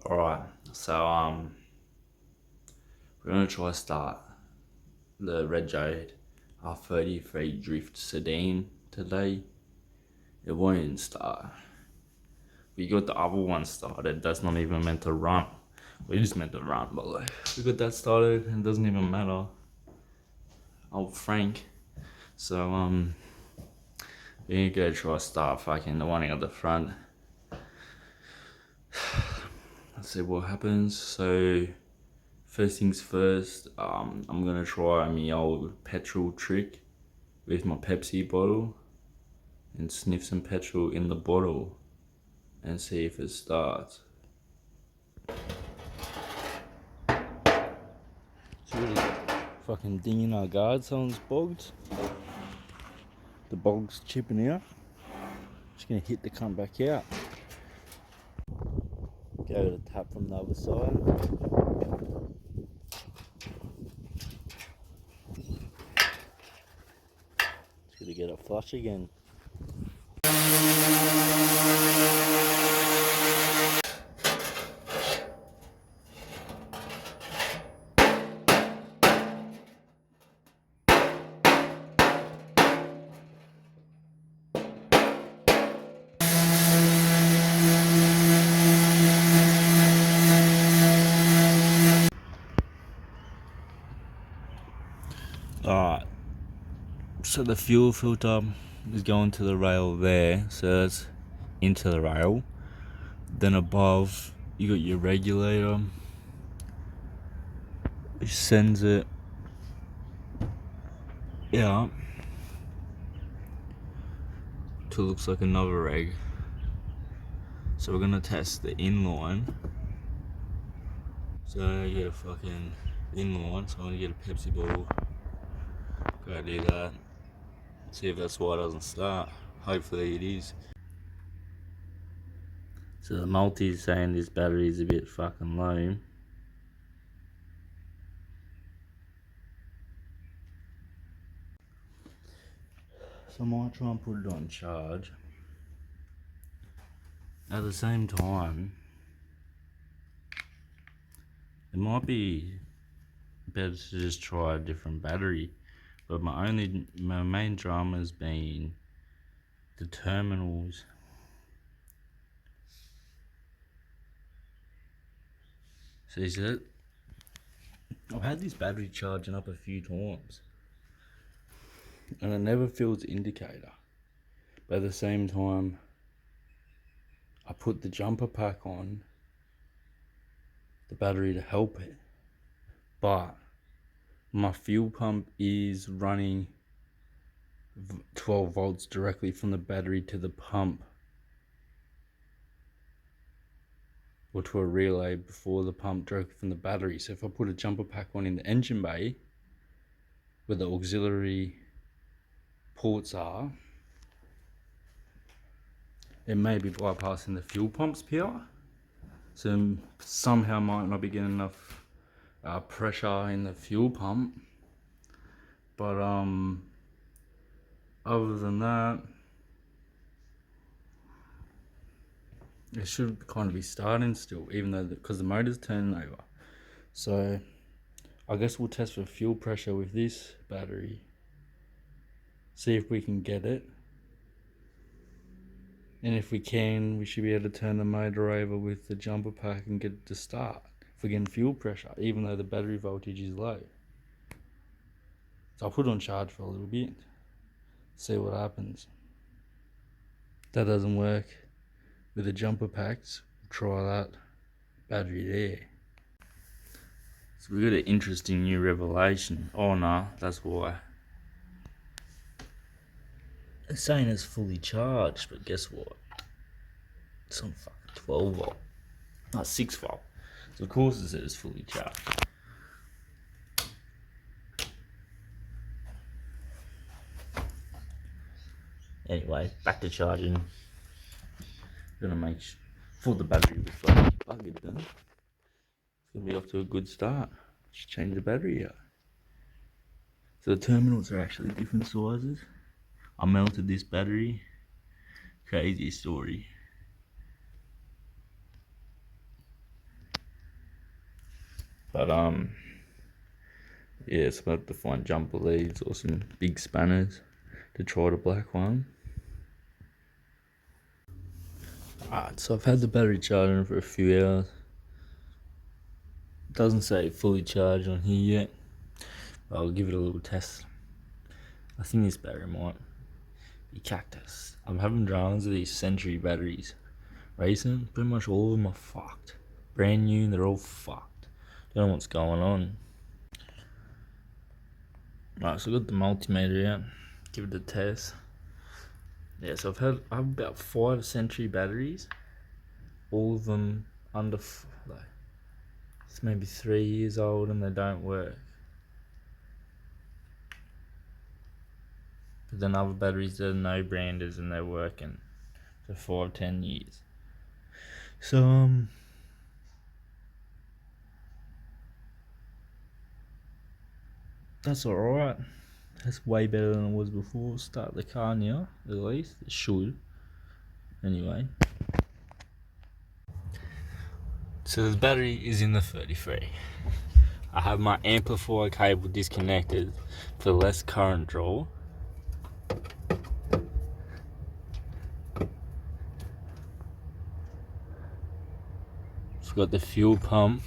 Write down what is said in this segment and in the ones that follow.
Alright, so we're gonna try start the Red Jade R33 Drift sedan today. It won't start. We got the other one started, that's not even meant to run. We just meant to run, but like, we got that started and it doesn't even matter. Old Frank. So we're gonna try start fucking the one at the front. Let's see what happens. So first things first, I'm gonna try my old petrol trick with my Pepsi bottle and sniff some petrol in the bottle and see if it starts. It's really fucking dinging our guard, someone's bogged. The bog's chipping out. Just gonna hit the cunt back out. Go to the tap from the other side. Just gonna get it flush again. Alright, so the fuel filter is going to the rail there, so that's into the rail. Then above you got your regulator, which sends it out to looks like another reg. So we're gonna test the inline. So I get a fucking inline, so I'm gonna get a Pepsi bottle. Go do that. See if that's why it doesn't start. Hopefully it is. So the multi is saying this battery is a bit fucking low. So I might try and put it on charge. At the same time, it might be better to just try a different battery. But my main drama has been the terminals. See that? I've had this battery charging up a few times and it never feels the indicator. But at the same time, I put the jumper pack on the battery to help it, but my fuel pump is running 12 volts directly from the battery to the pump, or to a relay before the pump directly from the battery. So if I put a jumper pack on in the engine bay where the auxiliary ports are, it may be bypassing the fuel pump's power, so somehow might not be getting enough pressure in the fuel pump. But other than that, it should kind of be starting still, even though because the motor's turning over. So I guess we'll test for fuel pressure with this battery, see if we can get it, and if we can, we should be able to turn the motor over with the jumper pack and get it to start if we're getting fuel pressure, even though the battery voltage is low. So I'll put it on charge for a little bit, see what happens. If that doesn't work with the jumper packs, we'll try that battery there. So we got an interesting new revelation. Oh no, that's why. It's saying it's fully charged, but guess what? It's on fucking 12 volt, not 6 volt. So of course it says it's fully charged. Anyway, back to charging. Gonna make for the battery before I plug it then. It's gonna be off to a good start. Just change the battery out. So the terminals are actually different sizes. I melted this battery. Crazy story. But yeah, so I have to find jumper leads or some big spanners to try the black one. Alright, so I've had the battery charging for a few hours. It doesn't say fully charged on here yet, but I'll give it a little test. I think this battery might be cactus. I'm having dramas with these Century batteries. Recent, pretty much all of them are fucked. Brand new, they're all fucked. Don't know what's going on. Right, so I got the multimeter out. Give it a test. Yeah, so I have about 5 Century batteries. All of them under, like, it's maybe 3 years old and they don't work. But then other batteries that are no branders and they're working for 5-10 years. So that's alright. That's way better than it was before. Start the car now, at least. It should. Anyway. So the battery is in the 33. I have my amplifier cable disconnected for less current draw. I've got the fuel pump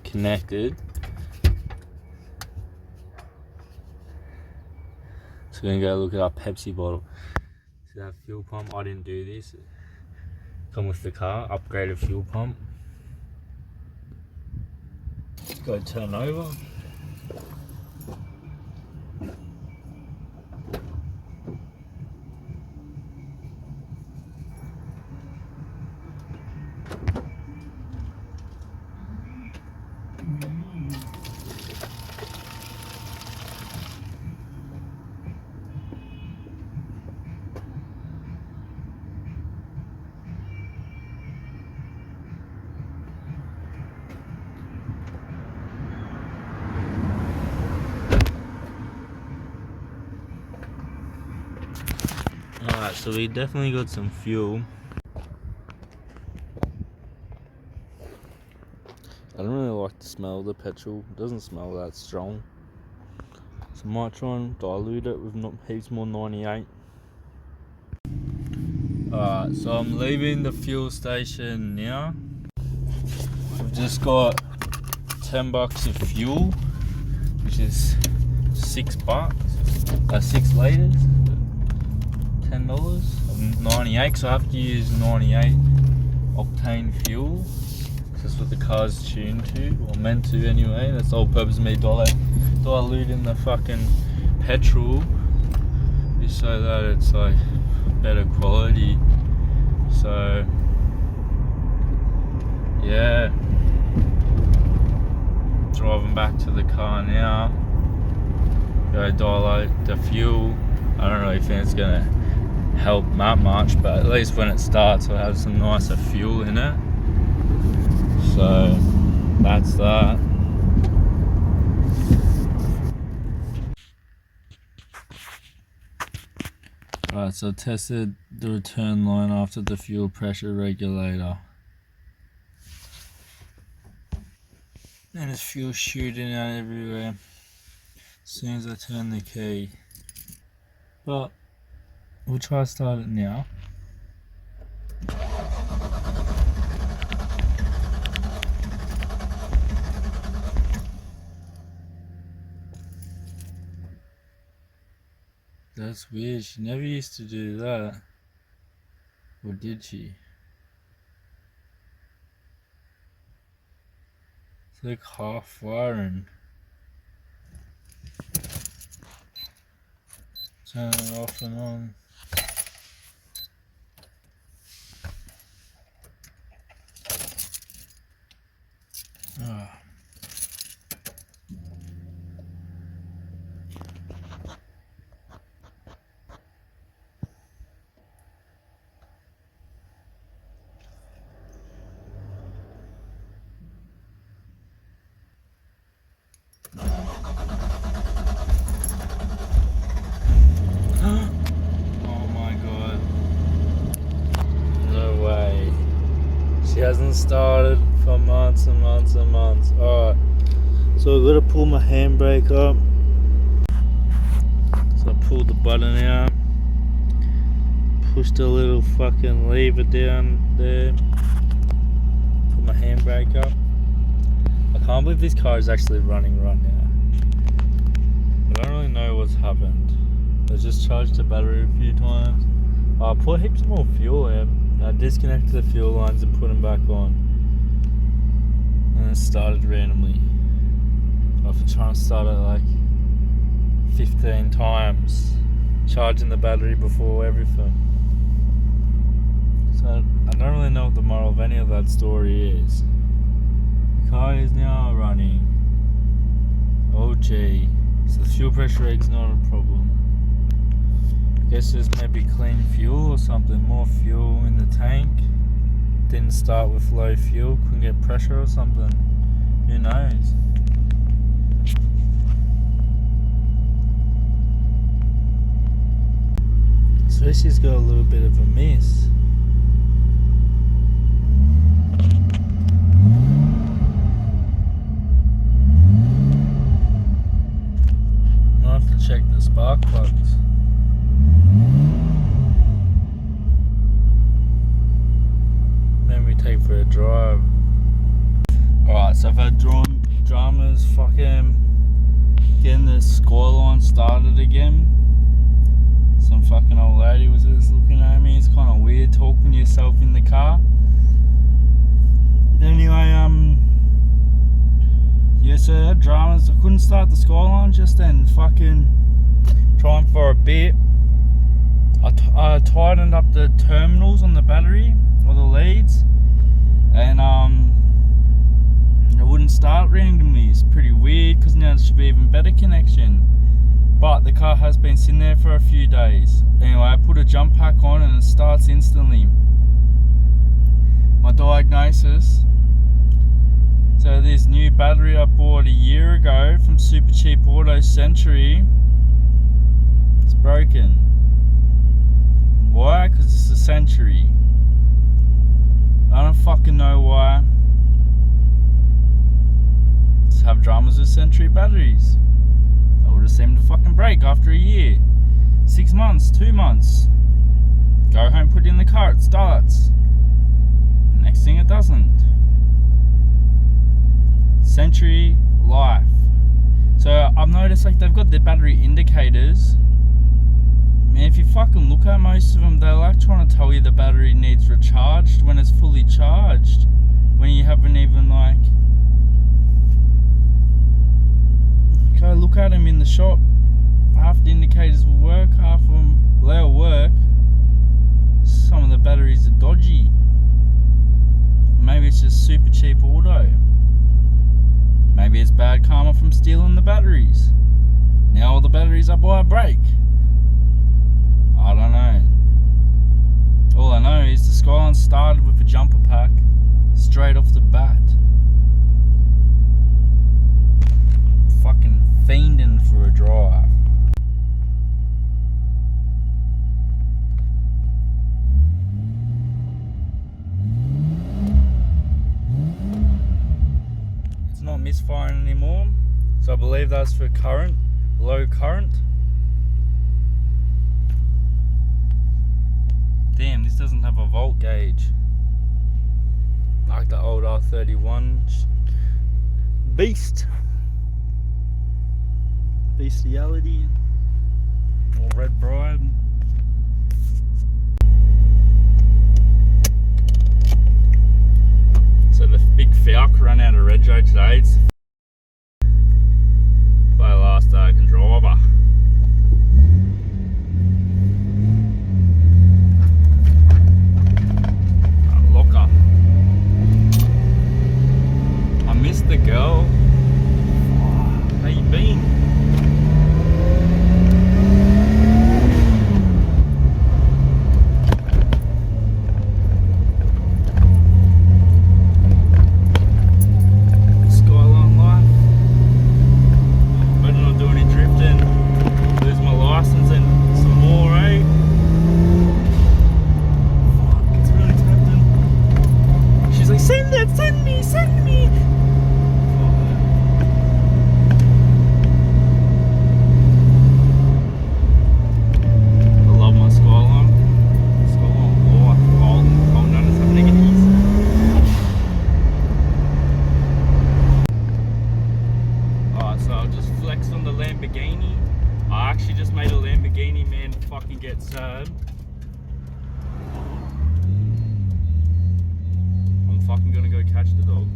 connected. So we're gonna go look at our Pepsi bottle. So that fuel pump, I didn't do this. Come with the car, upgraded fuel pump. Let's go turn over. Alright, so we definitely got some fuel. I don't really like the smell of the petrol. It doesn't smell that strong. So I might try and dilute it with not heaps more 98. Alright, so I'm leaving the fuel station now. I've just got $10 of fuel, which is $6, 6 litres. $10 of 98, so I have to use 98 octane fuel. That's what the car's tuned to, or meant to anyway. That's the whole purpose of me diluting the fucking petrol, is so that it's like better quality. So yeah, driving back to the car now. Go dilute the fuel. I don't really think it's gonna help that much, but at least when it starts I'll have some nicer fuel in it. So that's that. Alright, so I tested the return line after the fuel pressure regulator. And there's fuel shooting out everywhere as soon as I turn the key. But we'll try to start it now. That's weird, she never used to do that. Or did she? It's like half firing. Turn it off and on. Ah. She hasn't started for months and months and months. Alright, so I've got to pull my handbrake up. So I pulled the button out, pushed a little fucking lever down there, put my handbrake up. I can't believe this car is actually running right now. I don't really know what's happened. I just charged the battery a few times. I put heaps more fuel in. I disconnected the fuel lines and put them back on. And it started randomly. After trying to start it like 15 times. Charging the battery before everything. So I don't really know what the moral of any of that story is. The car is now running. Oh gee. So the fuel pressure reading's not a problem. I guess there's maybe clean fuel or something, more fuel in the tank. Didn't start with low fuel, couldn't get pressure or something. Who knows? So this has got a little bit of a miss. I'll have to check the spark plugs. Then we take for a drive. Alright, so I've had dramas fucking getting the skyline started again. Some fucking old lady was just looking at me. It's kind of weird talking to yourself in the car. Anyway, yeah, so I had dramas. I couldn't start the skyline just then. Fucking trying for a bit. I tightened up the terminals on the battery, or the leads, and it wouldn't start randomly. It's pretty weird because now there should be even better connection. But the car has been sitting there for a few days. Anyway, I put a jump pack on and it starts instantly. My diagnosis. So this new battery I bought a year ago from Super Cheap Auto Century, it's broken. Why? Because it's a Century. I don't fucking know why. Just have dramas with Century batteries. I would have seemed to fucking break after a year. 6 months, 2 months. Go home, put it in the car, it starts. Next thing it doesn't. Century life. So I've noticed like they've got their battery indicators. I mean, if you fucking look at most of them, they're like trying to tell you the battery needs recharged when it's fully charged. When you haven't even like... Go look at them in the shop. Half the indicators will work, half of them, well, they'll work. Some of the batteries are dodgy. Maybe it's just Super Cheap Auto. Maybe it's bad karma from stealing the batteries. Now all the batteries I buy break. I don't know. All I know is the Skyline started with a jumper pack straight off the bat. Fucking fiending for a drive. It's not misfiring anymore, so I believe that's for current, low current. Damn, this doesn't have a volt gauge like the old R31 beast. Bestiality or Red Bride. So the big Falk ran out of rego today. It's by last I can driver. Locker. I missed the girl. How you been? Skyline go catch the dog.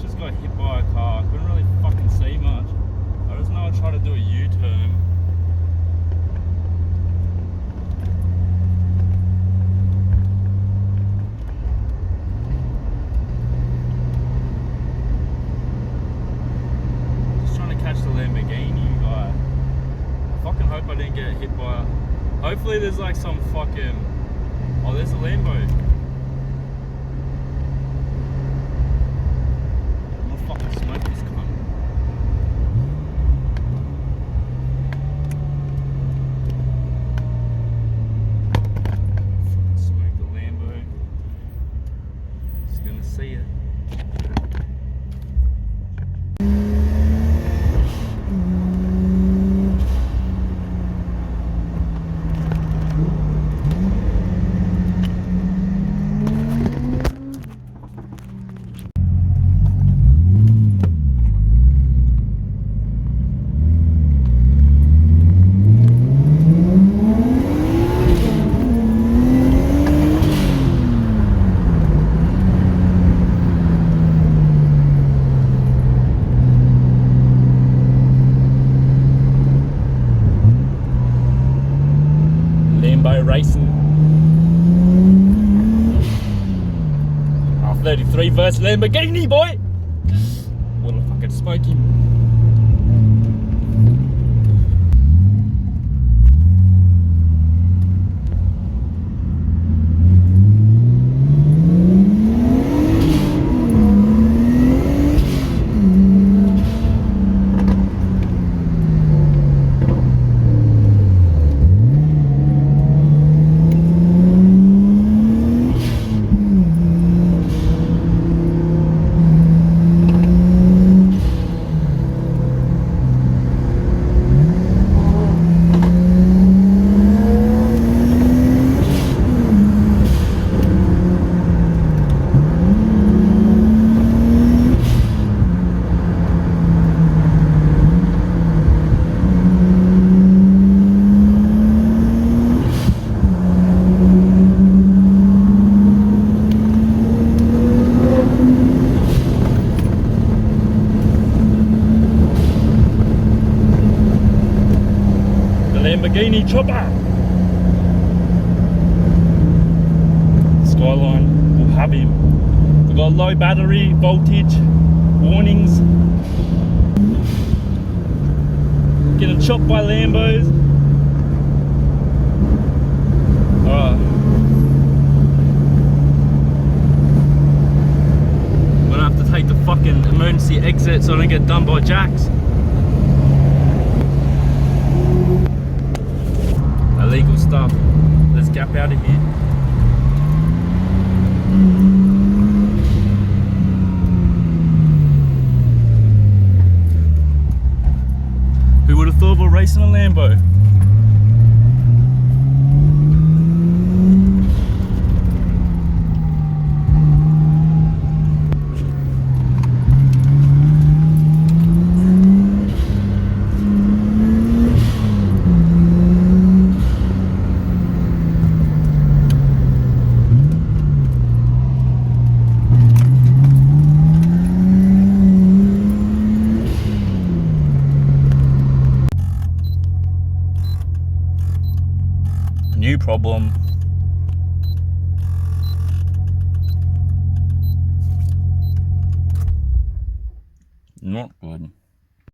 Just got hit by a car. I couldn't really fucking see much. I just know I tried to do a U-turn. Just trying to catch the Lamborghini guy. I fucking hope I didn't get hit by a... Hopefully there's like some fucking... Oh, there's a Lambo. Smoke this cunt. Smoke the Lambo. Just gonna see it. Racing. R33 versus Lamborghini, boy! Wanna fucking smoke him. Lamborghini chopper. Skyline will have him. We've got low battery voltage warnings. Getting chopped by Lambos. Alright. I'm gonna have to take the fucking emergency exit so I don't get done by jacks. Illegal stuff. Let's gap out of here. Who would have thought about racing a Lambo? New problem. Not good.